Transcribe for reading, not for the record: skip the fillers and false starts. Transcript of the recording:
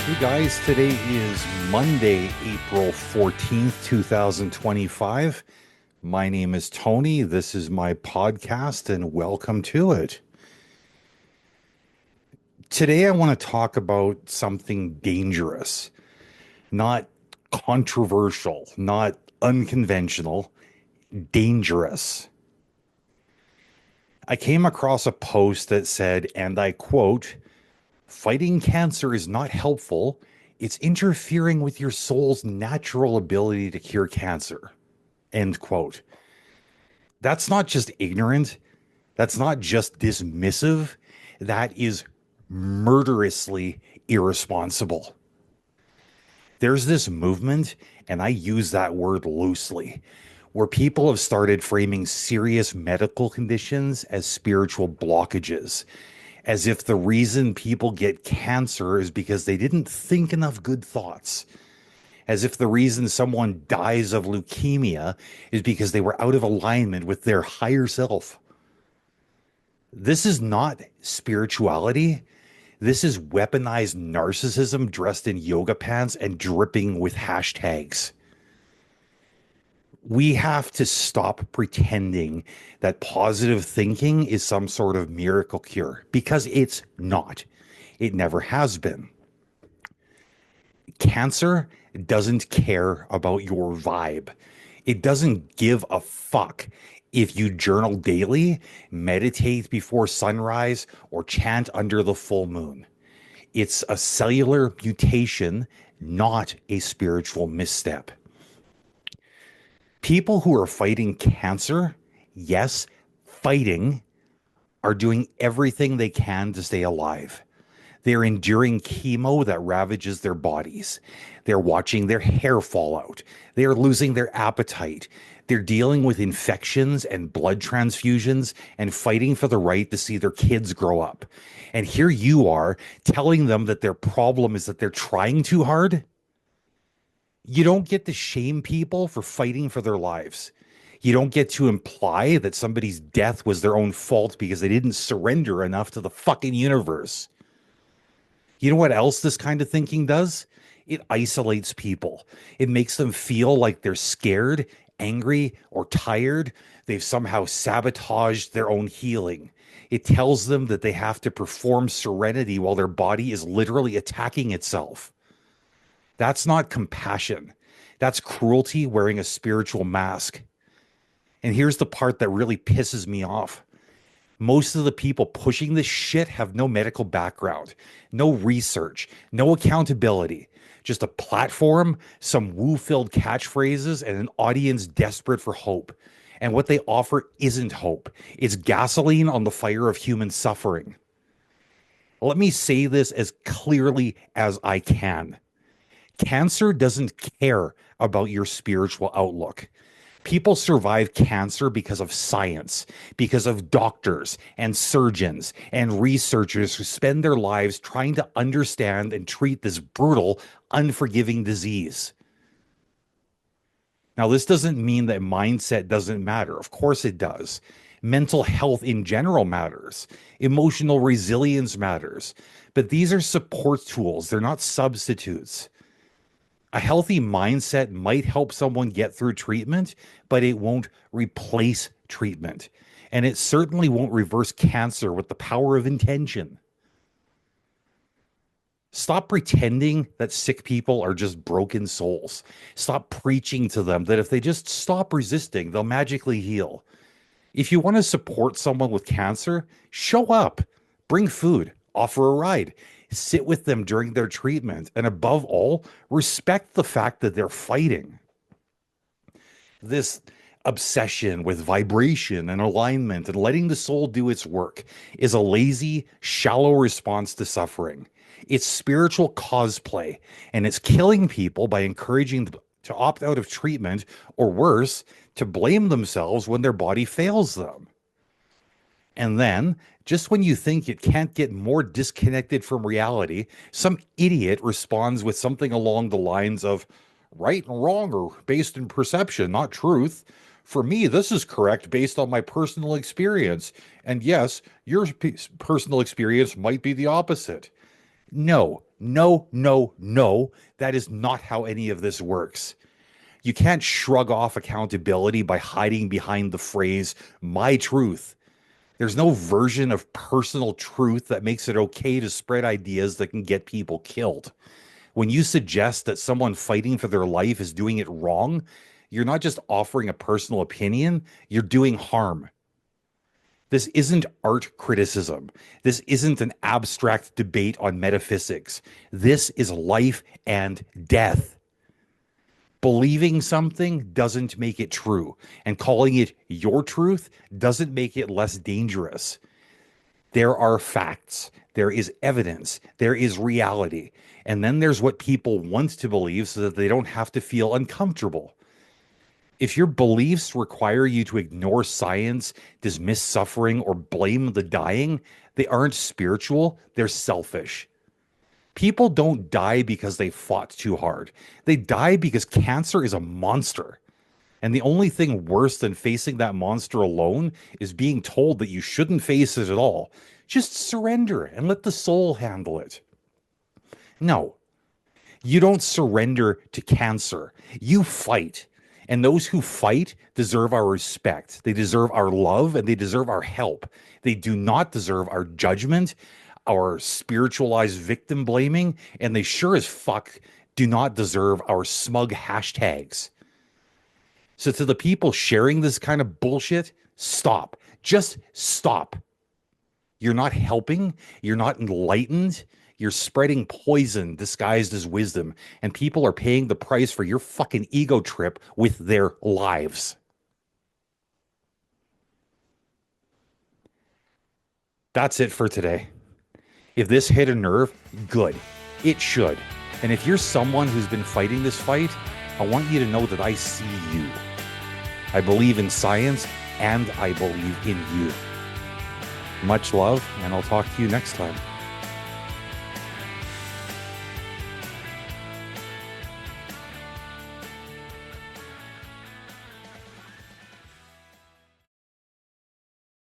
Hey guys, today is Monday, April 14th, 2025. My name is Tony. This is my podcast, and welcome to it. Today, I want to talk about something dangerous, not controversial, not unconventional, dangerous. I came across a post that said, and I quote, "Fighting cancer is not helpful. It's interfering with your soul's natural ability to cure cancer." End quote. That's not just ignorant. That's not just dismissive. That is murderously irresponsible. There's this movement, and I use that word loosely, where people have started framing serious medical conditions as spiritual blockages, as if the reason people get cancer is because they didn't think enough good thoughts, as if the reason someone dies of leukemia is because they were out of alignment with their higher self. This is not spirituality. This is weaponized narcissism dressed in yoga pants and dripping with hashtags. We have to stop pretending that positive thinking is some sort of miracle cure, because it's not. It never has been. Cancer doesn't care about your vibe. It doesn't give a fuck if you journal daily, meditate before sunrise, or chant under the full moon. It's a cellular mutation, not a spiritual misstep. People who are fighting cancer, yes, fighting, are doing everything they can to stay alive. They're enduring chemo that ravages their bodies. They're watching their hair fall out. They're losing their appetite. They're dealing with infections and blood transfusions and fighting for the right to see their kids grow up. And here you are telling them that their problem is that they're trying too hard. You don't get to shame people for fighting for their lives. You don't get to imply that somebody's death was their own fault because they didn't surrender enough to the fucking universe. You know what else this kind of thinking does? It isolates people. It makes them feel like they're scared, angry, or tired. They've somehow sabotaged their own healing. It tells them that they have to perform serenity while their body is literally attacking itself. That's not compassion. That's cruelty wearing a spiritual mask. And here's the part that really pisses me off. Most of the people pushing this shit have no medical background, no research, no accountability, just a platform, some woo-filled catchphrases, and an audience desperate for hope. And what they offer isn't hope. It's gasoline on the fire of human suffering. Let me say this as clearly as I can. Cancer doesn't care about your spiritual outlook. People survive cancer because of science, because of doctors and surgeons and researchers who spend their lives trying to understand and treat this brutal, unforgiving disease. Now, this doesn't mean that mindset doesn't matter. Of course it does. Mental health in general matters. Emotional resilience matters. But these are support tools. They're not substitutes. A healthy mindset might help someone get through treatment, but it won't replace treatment. And it certainly won't reverse cancer with the power of intention. Stop pretending that sick people are just broken souls. Stop preaching to them that if they just stop resisting, they'll magically heal. If you want to support someone with cancer, show up, bring food, offer a ride. Sit with them during their treatment, and above all, respect the fact that they're fighting. This obsession with vibration and alignment and letting the soul do its work is a lazy, shallow response to suffering. It's spiritual cosplay, and it's killing people by encouraging them to opt out of treatment, or worse, to blame themselves when their body fails them. And then, just when you think it can't get more disconnected from reality, some idiot responds with something along the lines of, "Right and wrong are based in perception, not truth. For me, this is correct based on my personal experience. And yes, your personal experience might be the opposite." No, no, no, no. That is not how any of this works. You can't shrug off accountability by hiding behind the phrase, my truth. There's no version of personal truth that makes it okay to spread ideas that can get people killed. When you suggest that someone fighting for their life is doing it wrong, you're not just offering a personal opinion, you're doing harm. This isn't art criticism. This isn't an abstract debate on metaphysics. This is life and death. Believing something doesn't make it true, and calling it your truth doesn't make it less dangerous. There are facts, there is evidence, there is reality, and then there's what people want to believe so that they don't have to feel uncomfortable. If your beliefs require you to ignore science, dismiss suffering, or blame the dying, they aren't spiritual, they're selfish. People don't die because they fought too hard. They die because cancer is a monster. And the only thing worse than facing that monster alone is being told that you shouldn't face it at all. Just surrender and let the soul handle it. No, you don't surrender to cancer. You fight. And those who fight deserve our respect. They deserve our love and they deserve our help. They do not deserve our judgment, our spiritualized victim blaming, and they sure as fuck do not deserve our smug hashtags. So to the people sharing this kind of bullshit, stop. Just stop. You're not helping. You're not enlightened. You're spreading poison disguised as wisdom, and people are paying the price for your fucking ego trip with their lives. That's it for today. If this hit a nerve, good. It should. And if you're someone who's been fighting this fight, I want you to know that I see you. I believe in science, and I believe in you. Much love, and I'll talk to you next time.